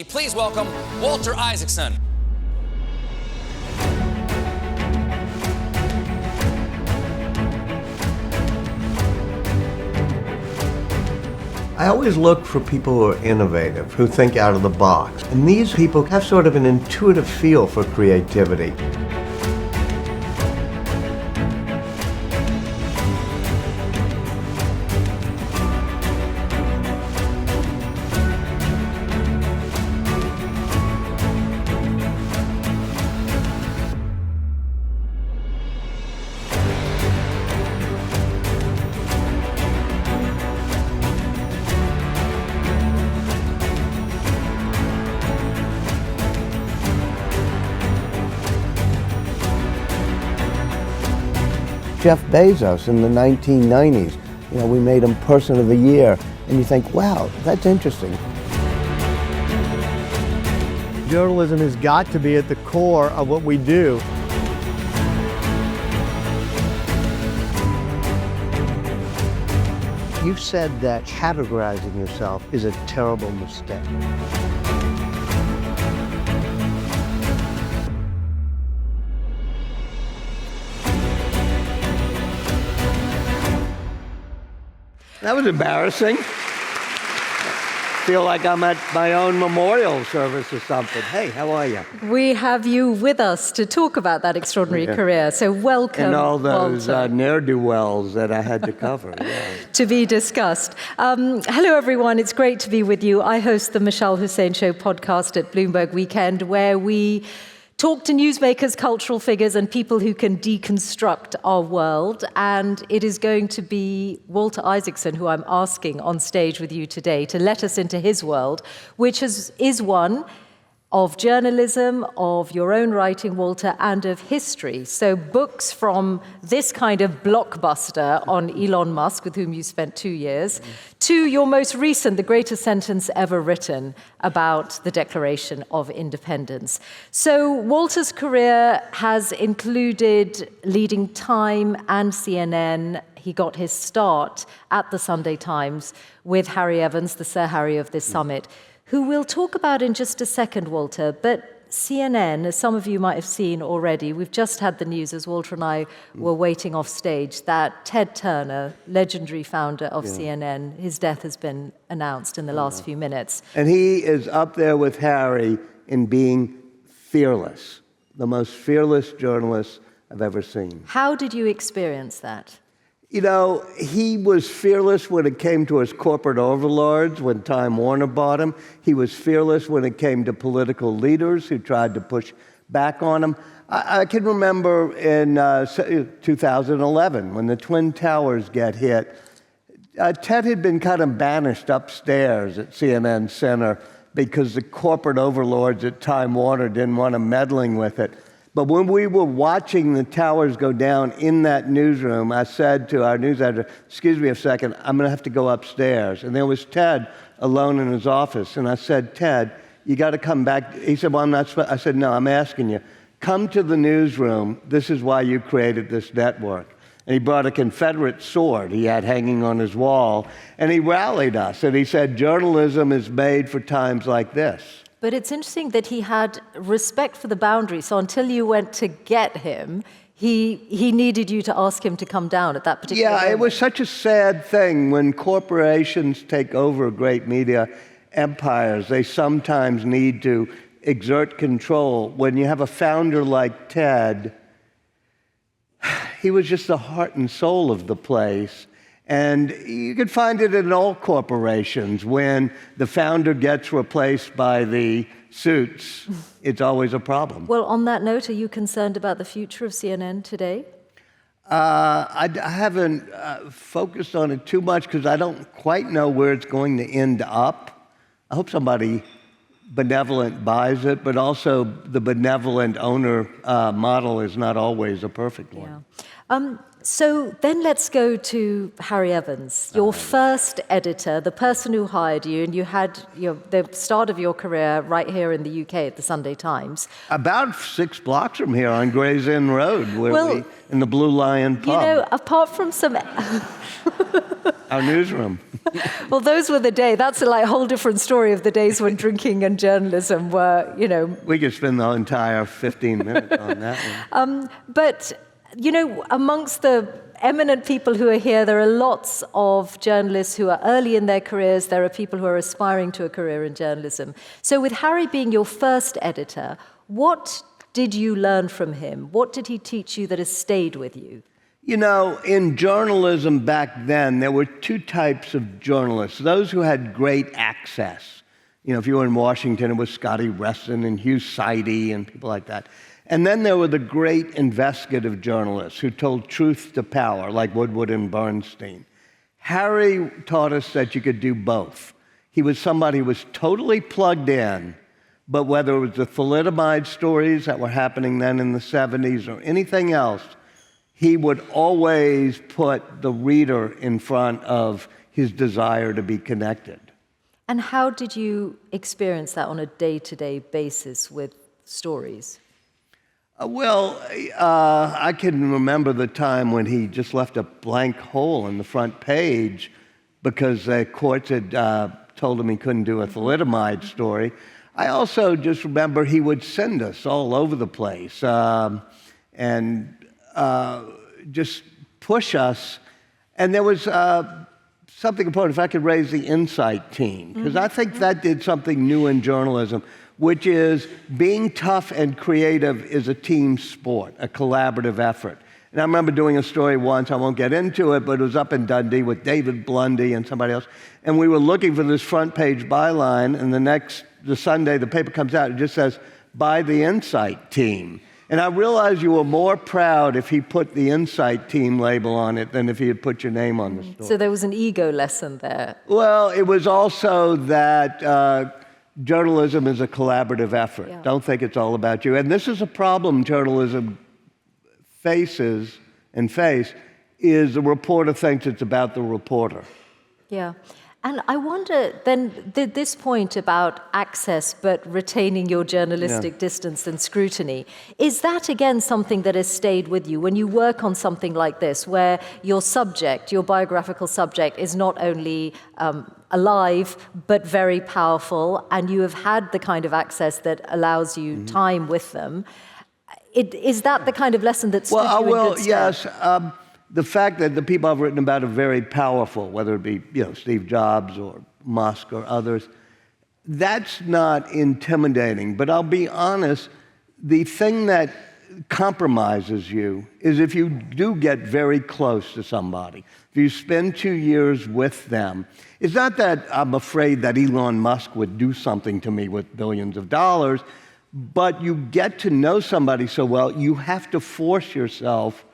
Please welcome Walter Isaacson. I always look for people who are innovative, who think out of the box. And these people have sort of an intuitive feel for creativity. Jeff Bezos in the 1990s, we made him Person of the Year, and you think, wow, that's interesting. Journalism has got to be at the core of what we do. You said that categorizing yourself is a terrible mistake. That was embarrassing. Feel like I'm at my own memorial service or something. Hey, how are you? We have you with us to talk about that extraordinary career. So welcome, and all those Walter. Ne'er-do-wells that I had to cover. To be discussed. Hello, everyone. It's great to be with you. I host the Mishal Husain Show podcast at Bloomberg Weekend, where we talk to newsmakers, cultural figures, and people who can deconstruct our world. And it is going to be Walter Isaacson who I'm asking on stage with you today to let us into his world, which is one of journalism, of your own writing, Walter, and of history. So books from this kind of blockbuster on Elon Musk, with whom you spent 2 years, to your most recent, The Greatest Sentence Ever Written, about the Declaration of Independence. So Walter's career has included leading Time and CNN. He got his start at the Sunday Times with Harry Evans, the Sir Harry of this summit, who we'll talk about in just a second, Walter. But CNN, as some of you might have seen already, we've just had the news as Walter and I were waiting off stage that Ted Turner, legendary founder of CNN, his death has been announced in the last few minutes. And he is up there with Harry in being fearless, the most fearless journalist I've ever seen. How did you experience that? He was fearless when it came to his corporate overlords, when Time Warner bought him. He was fearless when it came to political leaders who tried to push back on him. I can remember in 2011, when the Twin Towers get hit, Ted had been kind of banished upstairs at CNN Center because the corporate overlords at Time Warner didn't want him meddling with it. But when we were watching the towers go down in that newsroom, I said to our news editor, excuse me a second, I'm going to have to go upstairs. And there was Ted alone in his office. And I said, Ted, you got to come back. He said, well, I'm not. I said, no, I'm asking you. Come to the newsroom. This is why you created this network. And he brought a Confederate sword he had hanging on his wall. And he rallied us. And he said, journalism is made for times like this. But it's interesting that he had respect for the boundary. So until you went to get him, he needed you to ask him to come down at that particular moment. Yeah, it was such a sad thing when corporations take over great media empires. They sometimes need to exert control. When you have a founder like Ted, he was just the heart and soul of the place. And you can find it in all corporations. When the founder gets replaced by the suits, it's always a problem. Well, on that note, are you concerned about the future of CNN today? I haven't focused on it too much because I don't quite know where it's going to end up. I hope somebody benevolent buys it, but also the benevolent owner model is not always a perfect one. Yeah. So then let's go to Harry Evans, your first editor, the person who hired you, and you had the start of your career right here in the UK at the Sunday Times. About 6 blocks from here on Gray's Inn Road, in the Blue Lion pub. You know, apart from some... Our newsroom. Well, those were the days. That's a whole different story of the days when drinking and journalism were, We could spend the entire 15 minutes on that one. But... amongst the eminent people who are here, there are lots of journalists who are early in their careers. There are people who are aspiring to a career in journalism. So with Harry being your first editor, what did you learn from him? What did he teach you that has stayed with you? In journalism back then, there were 2 types of journalists. Those who had great access. If you were in Washington, it was Scotty Reston and Hugh Sidey and people like that. And then there were the great investigative journalists who told truth to power, like Woodward and Bernstein. Harry taught us that you could do both. He was somebody who was totally plugged in, but whether it was the thalidomide stories that were happening then in the 70s or anything else, he would always put the reader in front of his desire to be connected. And how did you experience that on a day-to-day basis with stories? I can remember the time when he just left a blank hole in the front page because the courts had told him he couldn't do a thalidomide story. I also just remember he would send us all over the place and just push us. And there was something important, if I could raise the Insight team, because I think that did something new in journalism, which is being tough and creative is a team sport, a collaborative effort. And I remember doing a story once, I won't get into it, but it was up in Dundee with David Blundy and somebody else, and we were looking for this front page byline, and the Sunday the paper comes out, it just says, by the Insight team. And I realized you were more proud if he put the Insight team label on it than if he had put your name on the story. So there was an ego lesson there. Well, it was also that journalism is a collaborative effort. Yeah. Don't think it's all about you. And this is a problem journalism faces is the reporter thinks it's about the reporter. Yeah. And I wonder then, this point about access but retaining your journalistic distance and scrutiny, is that again something that has stayed with you when you work on something like this, where your subject, your biographical subject, is not only alive but very powerful, and you have had the kind of access that allows you time with them? Is that the kind of lesson that stood you in good stead? Yes. The fact that the people I've written about are very powerful, whether it be Steve Jobs or Musk or others, that's not intimidating. But I'll be honest, the thing that compromises you is if you do get very close to somebody, if you spend 2 years with them. It's not that I'm afraid that Elon Musk would do something to me with billions of dollars, but you get to know somebody so well, you have to force yourself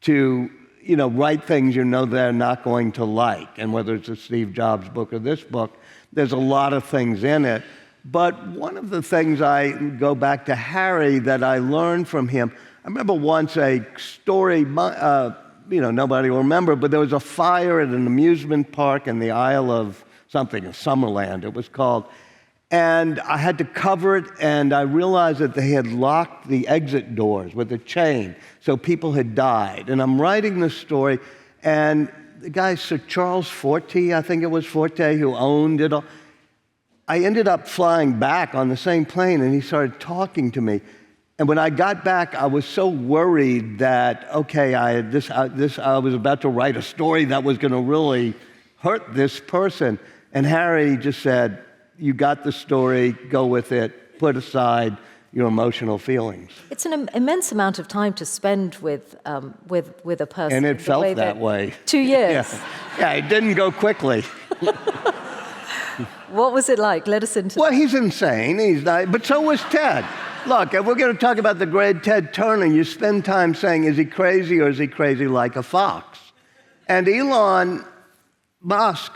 to write things they're not going to like. And whether it's a Steve Jobs book or this book, there's a lot of things in it. But one of the things I go back to Harry that I learned from him, I remember once a story, nobody will remember, but there was a fire at an amusement park in the Isle of something, Summerland it was called. And I had to cover it, and I realized that they had locked the exit doors with a chain, so people had died. And I'm writing this story, and the guy, Sir Charles Forte, I think it was Forte, who owned it all, I ended up flying back on the same plane, and he started talking to me. And when I got back, I was so worried that, I was about to write a story that was going to really hurt this person. And Harry just said, you got the story, go with it, put aside your emotional feelings. It's an immense amount of time to spend with a person. And it felt that way. 2 years. Yeah, it didn't go quickly. What was it like? Let us into. Well, he's insane. He's not, but so was Ted. Look, if we're going to talk about the great Ted Turner, you spend time saying, is he crazy or is he crazy like a fox? And Elon Musk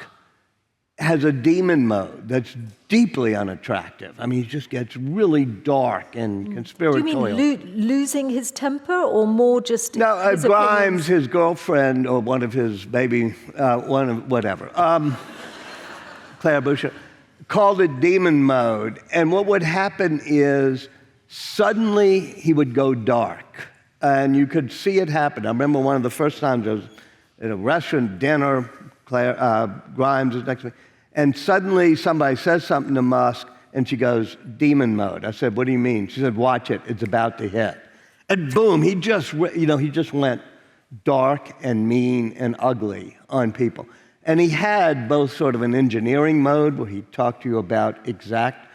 has a demon mode that's deeply unattractive. I mean, he just gets really dark and conspiratorial. Do you mean losing his temper, or more just No, his Grimes, opinions? his girlfriend, or one of his, maybe, whatever, Claire Boucher, called it demon mode. And what would happen is suddenly he would go dark. And you could see it happen. I remember one of the first times I was at a restaurant dinner, Grimes was next to me, and suddenly somebody says something to Musk, and she goes, demon mode. I said, what do you mean? She said, watch it, it's about to hit. And boom, he just went dark and mean and ugly on people. And he had both sort of an engineering mode, where he talked to you about exact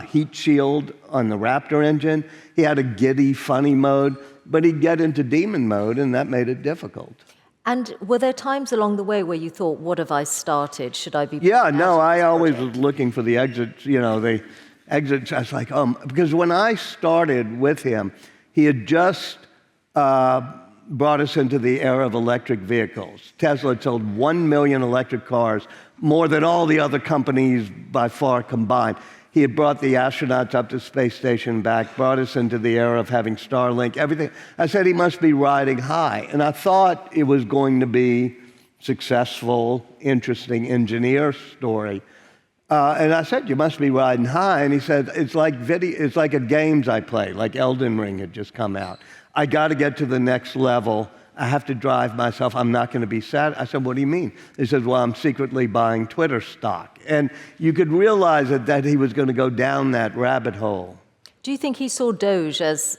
heat shield on the Raptor engine. He had a giddy, funny mode, but he'd get into demon mode, and that made it difficult. And were there times along the way where you thought, what have I started? Should I be... Yeah, no, I always was looking for the exits, the exits. I was like, because when I started with him, he had just brought us into the era of electric vehicles. Tesla had sold 1 million electric cars, more than all the other companies by far combined. He had brought the astronauts up to the space station back, brought us into the era of having Starlink, everything. I said he must be riding high. And I thought it was going to be successful, interesting engineer story. And I said, you must be riding high. And he said, it's like a games I play, like Elden Ring had just come out. I got to get to the next level. I have to drive myself. I'm not going to be sad. I said, what do you mean? He says, well, I'm secretly buying Twitter stock. And you could realize that he was going to go down that rabbit hole. Do you think he saw Doge as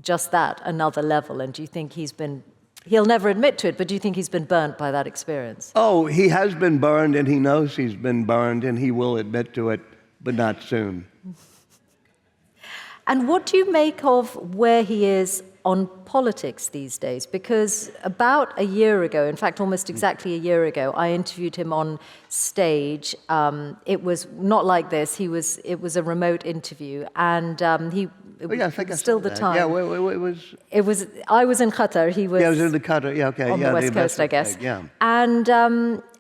just that, another level? And do you think he'll never admit to it, but do you think he's been burnt by that experience? Oh, he has been burned, and he knows he's been burned, and he will admit to it, but not soon. And what do you make of where he is on politics these days? Because about a year ago, in fact, almost exactly a year ago, I interviewed him on stage. It was not like this. It was a remote interview, and it was still the time. Yeah, it was. I was in Qatar. He was. Yeah, I was in the Qatar. Yeah, okay. On the West Coast, I guess. Yeah.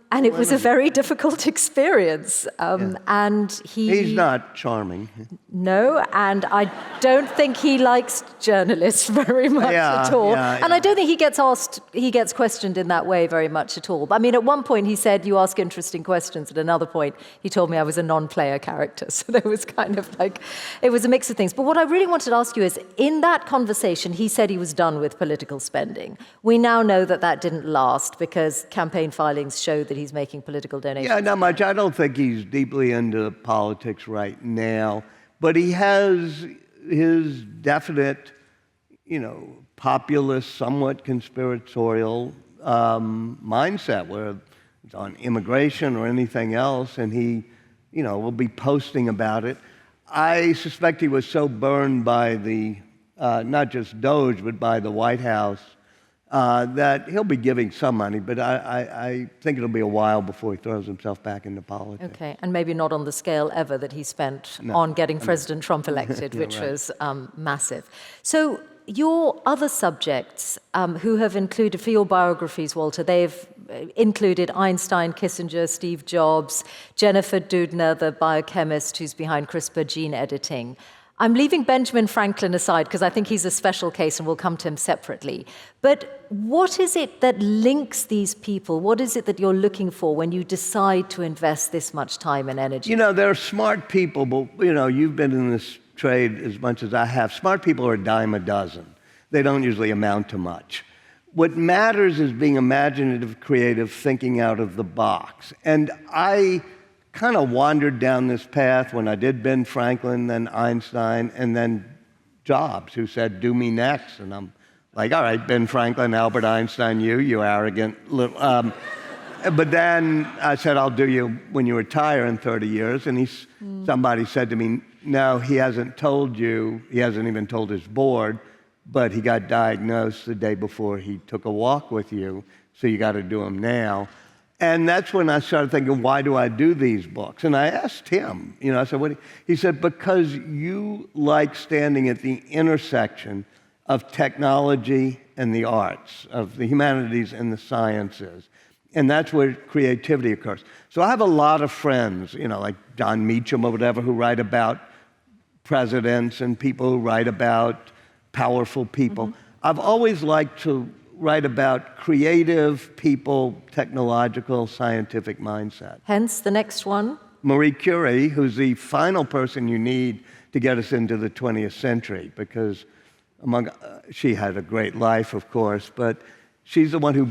And it was a very difficult experience. And he's not charming. No, and I don't think he likes journalists very much at all. And I don't think he gets questioned in that way very much at all. I mean, at one point he said, you ask interesting questions. At another point, he told me I was a non-player character. So there was kind of like, it was a mix of things. But what I really wanted to ask you is, in that conversation, he said he was done with political spending. We now know that didn't last, because campaign filings show that he's making political donations. Yeah, not much. I don't think he's deeply into politics right now. But he has his definite, populist, somewhat conspiratorial mindset, where it's on immigration or anything else, and he, will be posting about it. I suspect he was so burned by the, not just Doge, but by the White House, that he'll be giving some money, but I think it'll be a while before he throws himself back into politics. Okay, and maybe not on the scale ever that he spent on getting President Trump elected, which was massive. So your other subjects who have included, for your biographies, Walter, they've included Einstein, Kissinger, Steve Jobs, Jennifer Doudna, the biochemist who's behind CRISPR gene editing. I'm leaving Benjamin Franklin aside because I think he's a special case and we'll come to him separately. But what is it that links these people? What is it that you're looking for when you decide to invest this much time and energy? They're smart people, but, you've been in this trade as much as I have. Smart people are a dime a dozen. They don't usually amount to much. What matters is being imaginative, creative, thinking out of the box. And I kind of wandered down this path when I did Ben Franklin, then Einstein, and then Jobs, who said, do me next. And I'm like, all right, Ben Franklin, Albert Einstein, you arrogant little... But then I said, I'll do you when you retire in 30 years. And somebody said to me, no, he hasn't told you, he hasn't even told his board, but he got diagnosed the day before he took a walk with you, so you got to do him now. And that's when I started thinking, why do I do these books? And I asked him, I said, what? He said, because you like standing at the intersection of technology and the arts, of the humanities and the sciences. And that's where creativity occurs. So I have a lot of friends, like John Meacham or whatever, who write about presidents and people who write about powerful people. I've always liked to write about creative people, technological, scientific mindset. Hence the next one. Marie Curie, who's the final person you need to get us into the 20th century, because she had a great life, of course, but she's the one who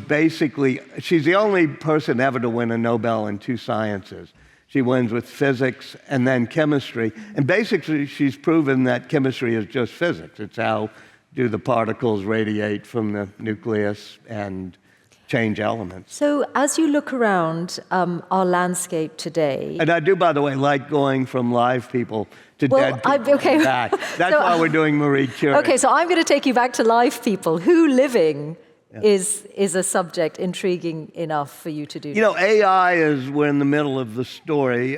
she's the only person ever to win a Nobel in 2 sciences. She wins with physics and then chemistry. And basically, she's proven that chemistry is just physics. It's how do the particles radiate from the nucleus and change elements. So as you look around our landscape today... And I do, by the way, like going from live people to dead people okay. back. That's why we're doing Marie Curie. Okay, so I'm going to take you back to live people. Who living is a subject intriguing enough for you to do? AI we're in the middle of the story.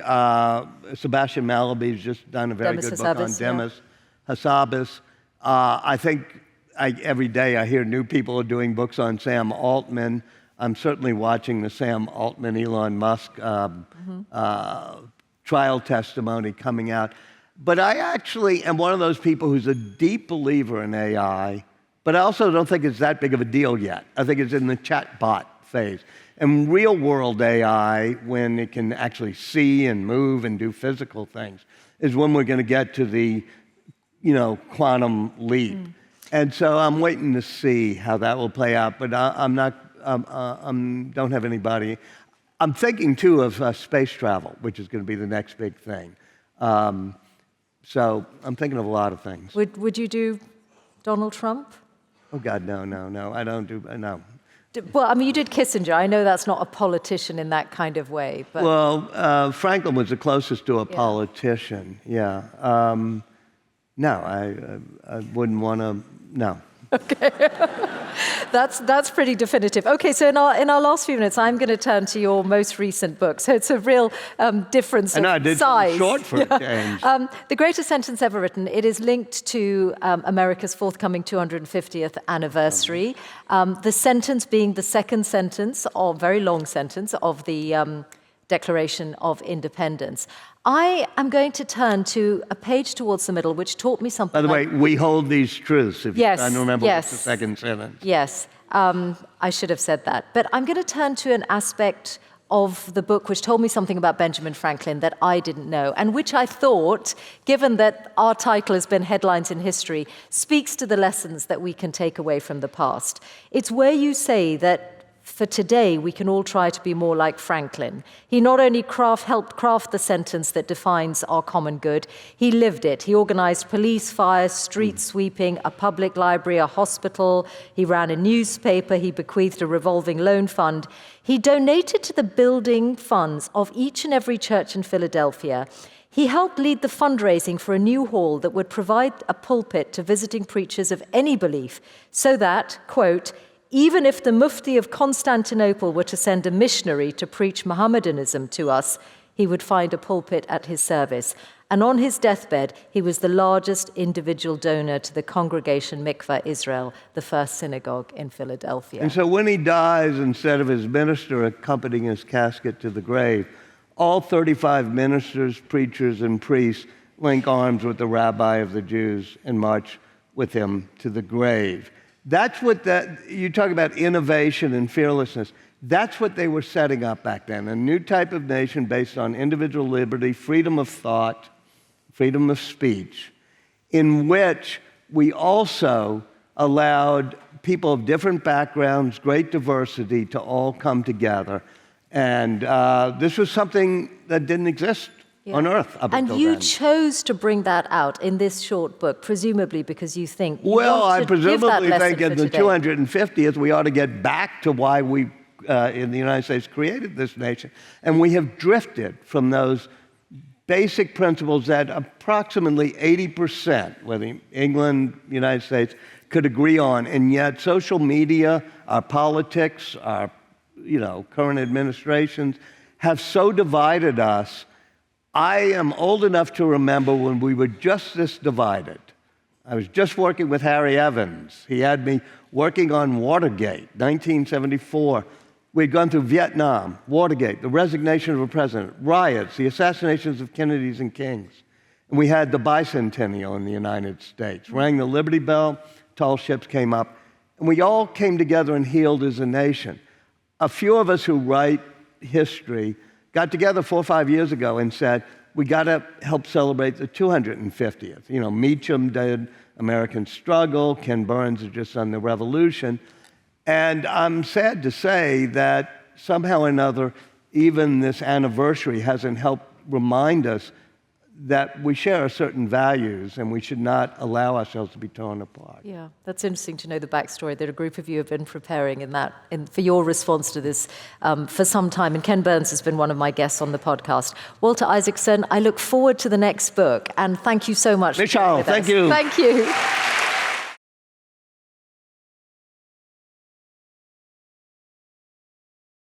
Sebastian Malaby's just done a very good book on Demis Hassabis. I think every day I hear new people are doing books on Sam Altman. I'm certainly watching the Sam Altman, Elon Musk trial testimony coming out. But I actually am one of those people who's a deep believer in AI, but I also don't think it's that big of a deal yet. I think it's in the chatbot phase. And real-world AI, when it can actually see and move and do physical things, is when we're going to get to the quantum leap. And so I'm waiting to see how that will play out, but don't have anybody. I'm thinking, too, of space travel, which is going to be the next big thing. So I'm thinking of a lot of things. Would you do Donald Trump? Oh, God, no. I don't do, no. Well, I mean, you did Kissinger. I know that's not a politician in that kind of way, but... Well, Franklin was the closest to a politician, yeah. No, I wouldn't want to, no. Okay. That's pretty definitive. Okay, so in our last few minutes, I'm going to turn to your most recent book. So it's a real difference of size. I did something short for a change. The Greatest Sentence Ever Written. It is linked to America's forthcoming 250th anniversary. The sentence being the second sentence, or very long sentence, of the Declaration of Independence. I am going to turn to a page towards the middle, which taught me something. By the way, we hold these truths, if yes, you're trying to remember what's the second sentence. Yes, I should have said that. But I'm going to turn to an aspect of the book which told me something about Benjamin Franklin that I didn't know, and which I thought, given that our title has been Headlines in History, speaks to the lessons that we can take away from the past. It's where you say that for today, we can all try to be more like Franklin. He not only helped craft the sentence that defines our common good, he lived it. He organized police, fire, street sweeping, a public library, a hospital. He ran a newspaper. He bequeathed a revolving loan fund. He donated to the building funds of each and every church in Philadelphia. He helped lead the fundraising for a new hall that would provide a pulpit to visiting preachers of any belief, so that, quote, even if the Mufti of Constantinople were to send a missionary to preach Mohammedanism to us, he would find a pulpit at his service. And on his deathbed, he was the largest individual donor to the Congregation Mikveh Israel, the first synagogue in Philadelphia. And so when he dies, instead of his minister accompanying his casket to the grave, all 35 ministers, preachers, and priests link arms with the rabbi of the Jews and march with him to the grave. That's what you talk about innovation and fearlessness. That's what they were setting up back then, a new type of nation based on individual liberty, freedom of thought, freedom of speech, in which we also allowed people of different backgrounds, great diversity, to all come together. And this was something that didn't exist on Earth up until then. And you chose to bring that out in this short book, presumably because you think I presumably think in the 250th we ought to get back to why we in the United States created this nation. And we have drifted from those basic principles that approximately 80%, whether England, United States, could agree on. And yet social media, our politics, our current administrations have so divided us. I am old enough to remember when we were just this divided. I was just working with Harry Evans. He had me working on Watergate, 1974. We'd gone through Vietnam, Watergate, the resignation of a president, riots, the assassinations of Kennedys and Kings. And we had the bicentennial in the United States. Rang the Liberty Bell, tall ships came up, and we all came together and healed as a nation. A few of us who write history got together 4 or 5 years ago and said, we got to help celebrate the 250th. You know, Meacham did American Struggle, Ken Burns had just done the Revolution. And I'm sad to say that somehow or another, even this anniversary hasn't helped remind us that we share certain values and we should not allow ourselves to be torn apart. Yeah, that's interesting to know the backstory that a group of you have been preparing for your response to this for some time. And Ken Burns has been one of my guests on the podcast. Walter Isaacson, I look forward to the next book. And thank you so much. Mishal, thank you. Thank you.